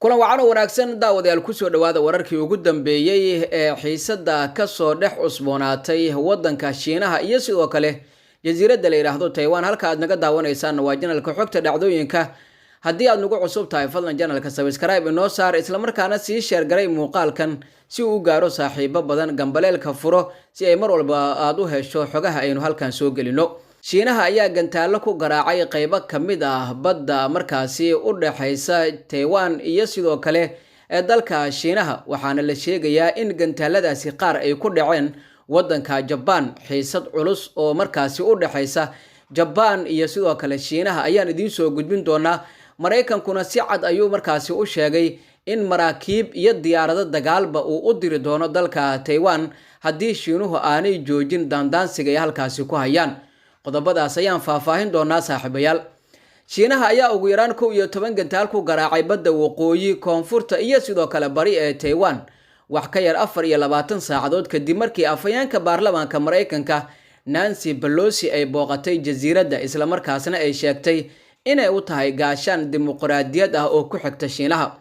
kulan wacan wanaagsan daawadayaal ku soo dhawaada wararkii ugu dambeeyay ee xiisada ka soo dhex cusboonaatay wadanka Shiinaha iyo sidoo kale jasiiradda la yiraahdo Taiwan. halka aad naga daawanaysaan waa channelka xogta dhacdooyinka. haddii aad nagu cusub tahay fadlan channelka subscribe inoo saar isla markaana sii share garay muuqaalkan si uu u gaaro saaxiibo badan, gambaleelka furo si ay mar walba aad u hesho xogaha aynu halkan soo gelino. Shiinaha ayaa gantaalo ku garaacay qaybo kamid ah badda markaasi u dhaxaysa Taiwan iyo sidoo kale ee dalka Shiinaha, waxaana la sheegayaa in gantaaladaasi qaar ay ku dhaceen wadanka Japan. xiisad culus oo markaasi u dhaxaysa Japan iyo sidoo kale Shiinaha ayaan idiin soo gudbin doonaa. Mareykankuna si cad ayuu markaasi u sheegay in maraakiib iyo diyaarado dagaalba uu u diri doono dalka Taiwan haddii Shiinuhu aanay joojin daandaansiga ay halkaasi ku hayaan. qodobadaas ayaan faahfaahin doonaa saaxiibayaal. Shiinaha ayaa ugu yaraan 11 gantaal ku garaacay badda waqooyi, koonfurta iyo sidoo kale bari ee Taiwan wax ka yar 24 saacadood kadib markii afhayeenka baarlamaanka Mareykanka Nancy Pelosi ay booqatay jasiiradda isla markaasna ay sheegtay inay u tahay gaashaan dimuqraadiyad ah oo ku xigta Shiinaha.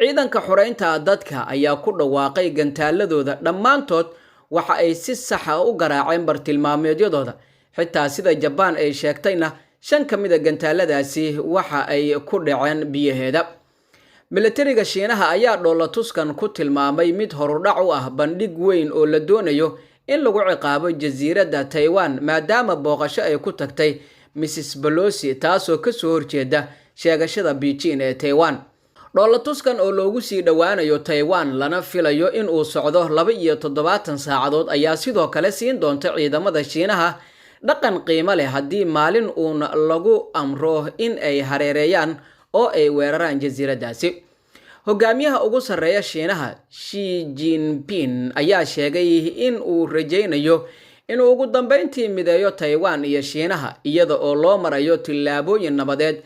ciidanka xoreynta dadka ayaa ku dhawaaqay gantaaladooda dhammaantood waxa ay si sax ah u garaaceen bartilmaameedyadooda, xitaa sida Japan ay sheegtayna 5 kamid ah gantaaladaasi waxa ay ku dhaceen biyaheeda. militariga Shiinaha ayaa dhoolatuskan ku tilmaamay mid horudhac u ah bandhig weyn oo la doonayo in lagu ciqaabo jasiiradda Taiwan maadaama booqasho ay ku tagtay Mrs. Pelosi taasoo ka soo horjeeda sheegashada Beijing ee Taiwan. dhoolatuskan oo loogu sii dhawaanayo Taiwan lana filayo in uu socdo 72 saacadood ayaa sidoo kale siin doonta ciidamada Shiinaha dhaqan qiimo leh haddii maalin uun lagu amro in ay hareereeyaan oo ay weeraraan jasiiraddaasi. hogaamiyaha ugu sarreeya Shiinaha Xi Jinping ayaa sheegay in uu rajaynayo inuu ugu dambeyntii mideeyo Taiwan iyo Shiinaha iyada oo loo marayo tillaabooyin nabadeed,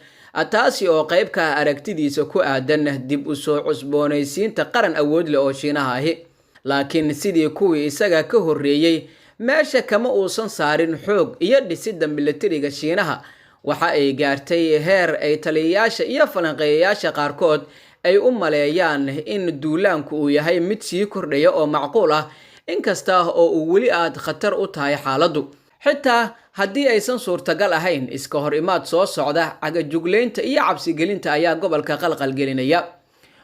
taasi oo qayb ka ah aragtidiisa ku aadan dib u soo cusboonaysiinta qaran awood leh oo Shiinaha ahi. laakiin sidii kuwii isaga ka horreeyay meesha kama uusan saarin xoog iyo dhisidda militariga Shiinaha. waxa ay gaartay heer ay taliyayaasha iyo falanqeeyayaasha qaarkood ay u maleeyaan in duulaanku uu yahay mid sii kordhaya oo macquul ah, inkasta oo uu weli aad khatar u tahay xaaladdu. xitaa haddii aysan suurtagal ahayn, iska hor imaad soo socda cagajugleynta iyo cabsigelinta ayaa gobolka qalqal gelinaya,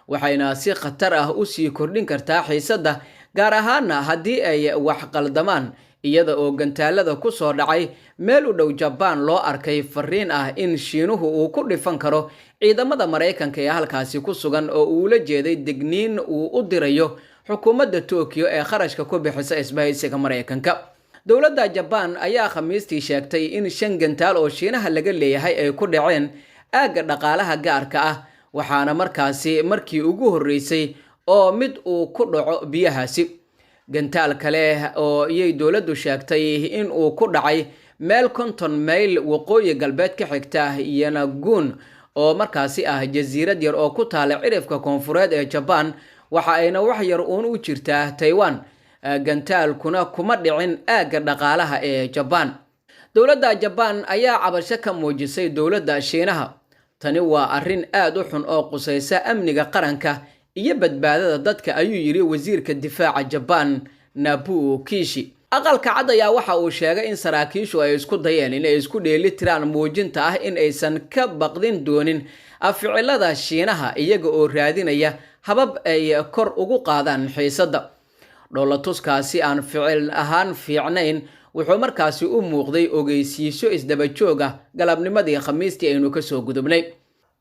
waxayna si khatar ah u sii kordhin kartaa xiisadda, gaar ahaana haddii ay wax qaldamaan. iyada oo gantaalada ku soo dhacay meel u dhow Japan loo arkay fariin ah in Shiinuhu uu ku dhifan karo ciidamada Mareykanka ee halkaasi ku sugan, oo uu la jeeday digniin uu u dirayo xukuumadda Tokyo ee kharashka ku bixisa isbahaysiga Mareykanka. dowladda Japan ayaa Khamiistii sheegtay in 5 gantaal oo Shiinaha laga leeyahay ay ku dhaceen aagga dhaqaalaha gaarka ah, waxaana markaasi markii ugu horreysay oo mid uu ku dhaco biyahaasi. gantaal kale oo iyay dowladdu sheegtay in uu ku dhacay meel 50 mayl waqooyi galbeed ka xigta Yangon oo markaasi ah jasiirad yar oo ku taala cirifka koonfureed ee Japan, waxa ayna wax yar uun u jirtaa Taiwan. gantaalkuna kuma dhicin aagga dhaqaalaha ee Japan. dowladda Japan ayaa cabasho ka muujisay dowladda Shiinaha. tani waa arrin aad u xun oo qusaysa amniga qaranka iyo badbaadada dadka, ayuu yiri wasiirka difaaca Japan Nobuo Kishi. aqalka cad ayaa waxa uu sheegay in saraakiishu ay isku dayeen in ay isku dheelitiraan muujinta ah in aysan ka baqdin doonin ficilada Shiinaha iyaga oo raadinaya habab ay kor ugu qaadaan xiisadda. dhoolatuskaasi aan ficil ahaan fiicnayn wuxuu markaasi u muuqday ogeysiisyo isdaba joog ah galabnimadii Khamiistii aynu ka soo gudubnay.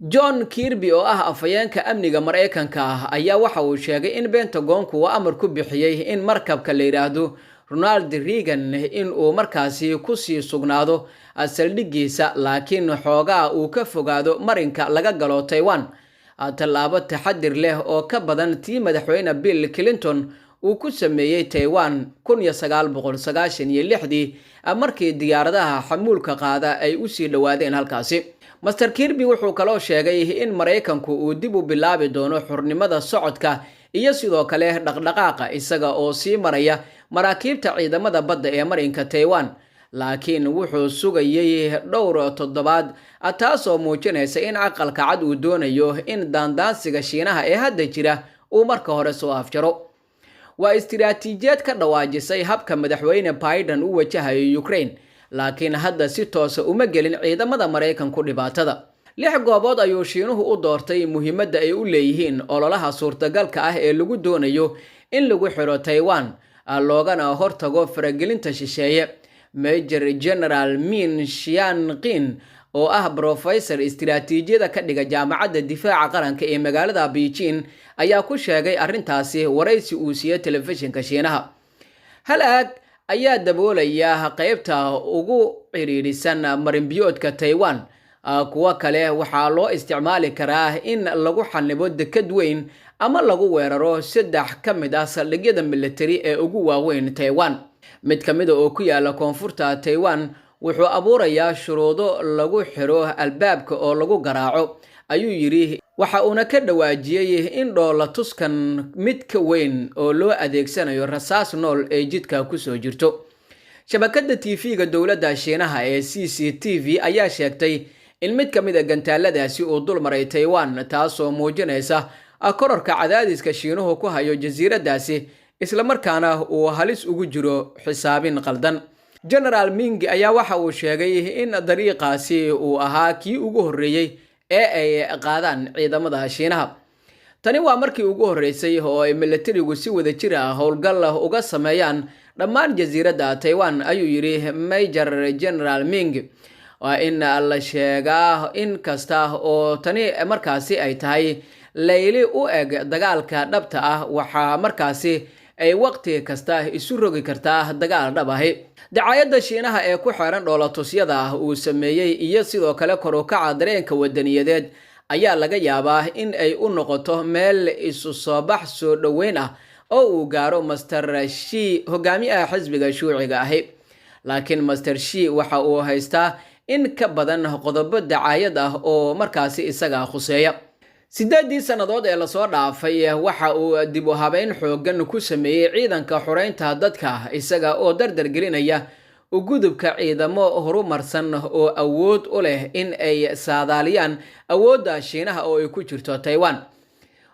John Kirby oo ah afhayeenka amniga Mareykanka ayaa waxa uu sheegay in Pentagon-ku uu amar ku bixiyay in markabka la yiraahdo Ronald Reagan in uu markaasi ku sii sugnaado saldhigiisa, laakiin xoogaa uu ka fogaado marinka laga galo Taiwan. tallaabo taxadir leh oo ka badan tii madaxweyne Bill Clinton uu ku sameeyay Taiwan 1996 markii diyaaradaha xamuulka qaada ay u sii dhawaadeen halkaasi. Mr. Kirby wuxuu kaloo sheegay in Mareykanku uu dib u bilaabi doono xurnimada socodka iyo sidoo kale dhaqdhaqaaqa isaga oo sii maraya maraakiibta ciidamada badda ee marinka Taiwan. laakiin wuxuu sugayay dhowr toddobaad taasoo muujinaysa in aqalka cad uu doonayo in daandaansiga Shiinaha ee hadda jira uu marka hore soo afjaro. waa istiraatiijiyad ka dhawaajisay habka madaxweyne Biden u wajahayo Ukraine, laakiin hadda si toos uma gelin ciidamada Mareykanku dhibaatada. 6 goobood ayuu Shiinuhu u doortay muhiimadda ay u leeyihiin ololaha suurtagalka ah ee lagu doonayo in lagu xiro Taiwan loogana hortago faragelinta shisheeye. Major General Min Xianqin oo ah professor istiraatiijiyada ka dhiga jaamacadda difaaca qaranka ee magaalada Beijing ayaa ku sheegay arrintaasi waraysi uu siiyay telefishinka Shiinaha. hal aag ayaa daboolaya qaybta ugu ciriirisan marinbiyoodka Taiwan. kuwa kale waxaa loo isticmaali karaa in lagu xanibo dekad weyn ama lagu weeraro 3 ka mid ah saldhigyada military ee ugu waaweyn Taiwan. mid ka mid ah oo ku yaala koonfurta Taiwan wuxuu abuurayaa shuruudo lagu xiro albaabka oo lagu garaaco, ayuu yiri. waxa uuna ka dhawaajiyay in dhoolatuskan mid ka weyn oo loo adeegsanayo rasaas nool ee jidka ku soo jirto. shabakadda TV-ga dowladda Shiinaha ee CCTV ayaa sheegtay in mid ka mid ah gantaaladaasi uu dul maray Taiwan, taasoo muujinaysa kororka cadaadiska Shiinuhu ku hayo jasiiradaasi, isla markaana uu halis ugu jiro xisaabin qaldan. General Ming ayaa waxa uu sheegay in dariiqaasi uu ahaa kii ugu horeeyay ee ay qaadaan ciidamada Shiinaha. tani waa markii ugu horeysay oo ay militarigu si wada jir ah howlgal uga sameeyaan dhammaan jasiiradda Taiwan, ayuu yiri Major General Ming. waa in la sheegaa in kasta oo tani markaasi ay tahay layli u eg dagaalka dhabta ah, waxa markaasi ay waqti kasta isu rogi kartaa dagaal dhab ah. dacaayadda Shiinaha ee ku xiran dhoolatusyada uu sameeyay iyo sidoo kale kor u kaca dareenka wadaniyadeed ayaa laga yaabaa in ay u noqoto meel isu soo bax soo dhaweyn ah oo uu gaaro Master Xi, hogaamiyaha xisbiga Shuuciga ah. laakiin Master Xi waxa uu haystaa in ka badan qodobo dacaayad ah oo markaasi isaga khuseeya. 8 sanadood ee la soo dhaafay waxa uu dib u habeyn xooggan ku sameeyay ciidanka xoreynta dadka, isaga oo dardar gelinaya u gudubka ciidamo horumarsan oo awood u leh in ay saadaaliyaan awoodda Shiinaha oo ay ku jirto Taiwan.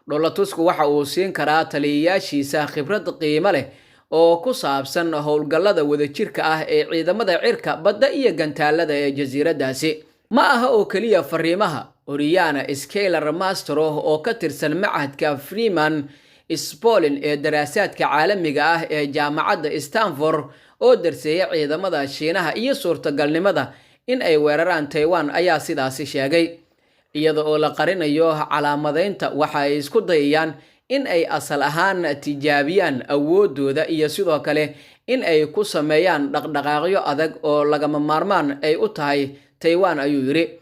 dhoolatusku waxa uu siin karaa taliyayaashiisa khibrad qiimo leh oo ku saabsan howlgallada wadajirka ah ee ciidamada cirka, badda iyo gantaalada ee jasiiradaasi. ma aha oo kaliya fariimaha. Oriana Scaler Mastro oo ka tirsan macahadka Freeman Spolin ee daraasaadka caalamiga ah ee jaamacadda Stanford oo darseeya ciidamada Shiinaha iyo suurtagalnimada in ay weeraraan Taiwan ayaa sidaasi sheegay. iyada oo la qarinayo calaamadeynta, waxa ay isku dayayaan in ay asal ahaan tijaabiyaan awoodooda iyo sidoo kale in ay ku sameeyaan dhaqdhaqaaqyo adag oo lagama maarmaan ay u tahay Taiwan, ayuu yiri.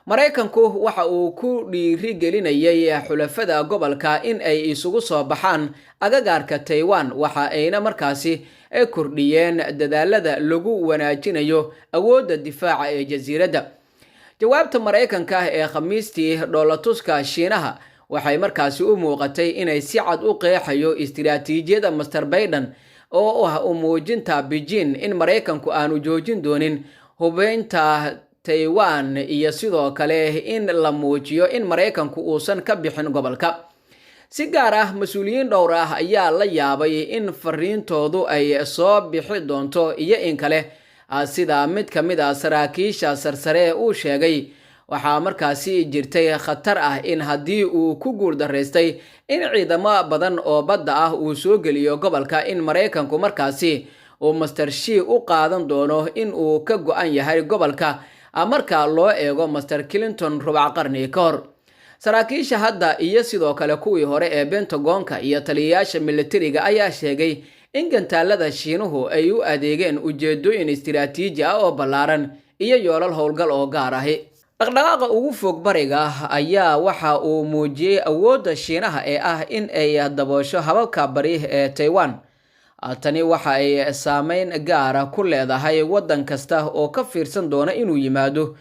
Mareykanku waxa uu ku dhiirigelinayay xulafada gobolka in ay isugu soo baxaan agagaarka Taiwan, waxa ayna markaasi ay kordhiyeen dadaalada lagu wanaajinayo awoodda difaaca ee jasiiradda. jawaabta Mareykanka ee Khamiistii dhoolatuska Shiinaha waxay markaasi u muuqatay inay si cad u qeexayo istiraatiijiyada Mr. Biden oo ah u muujinta Beijing in Mareykanku aanu joojin doonin hubeynta Taiwan iyo sidoo kale in la muujiyo in Mareykanku uusan ka bixin gobolka. si gaar ah mas'uuliyiin dhowr ah ayaa la yaabay in fariintoodu ay soo bixi doonto iyo in kale, sida mid ka mid ah saraakiisha sarsare uu sheegay. waxaa markaasi jirtay khatar ah in haddii uu ku guuldareystay in ciidamo badan oo badda ah uu soo geliyo gobolka, in Mareykanku markaasi uu Master Xi u qaadan doono in uu ka go'an yahay gobolka marka loo eego Master Clinton rubac qarni ka hor. saraakiisha hadda iyo sidoo kale kuwii hore ee Pentagonka iyo taliyayaasha militariga ayaa sheegay in gantaalada Shiinuhu ay u adeegeen ujeedooyin istiraatiiji ah oo ballaaran iyo yoolal howlgal oo gaar ah. dhaqdhaqaaqa ugu fog bariga ayaa waxa uu muujiyay awoodda Shiinaha ee ah in ay daboosho hababka bari ee Taiwan. tani waxa ay saameyn gaar ah ku leedahay waddan kasta oo ka fiirsan doona inuu yimaado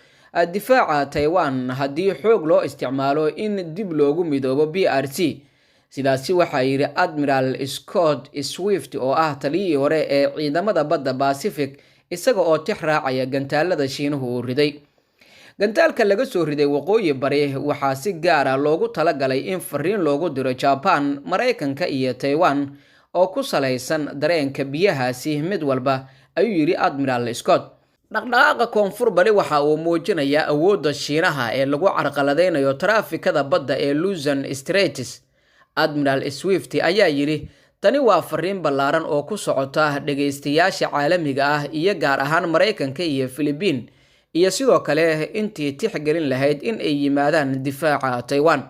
difaaca Taiwan haddii xoog loo isticmaalo in dib loogu midoobo PRC. sidaasi waxaa yiri Admiral Scott Swift oo ah taliyihii hore ee ciidamada badda Pacific isaga oo tix raacaya gantaalada Shiinuhu uu riday. Gantaalka laga soo riday waqooyi bari waxaa si gaar ah loogu talagalay in fariin loogu diro Japan, Mareykanka iyo Taiwan oo ku saleysan dareenka biyahaasi mid walba, ayuu yiri Admiral Scott. dhaqdhaqaaqa koonfur bari waxa uu muujinayaa awoodda Shiinaha ee lagu carqaladeynayo taraafikada badda ee Luzon Straits. Admiral Swift ayaa yiri tani waa fariin ballaaran oo ku socota dhageystayaasha caalamiga ah iyo gaar ahaan Mareykanka iyo Philippines, iyo sidoo kale intii tixgelin lahayd in ay yimaadaan difaaca Taiwan.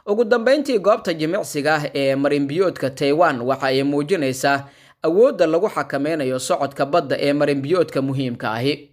Ugu dambeyntii, goobta jimicsiga ee marinbiyoodka Taiwan waxa ay muujinaysaa awoodda lagu xakameynayo socodka badda ee marinbiyoodka muhiimka ahi.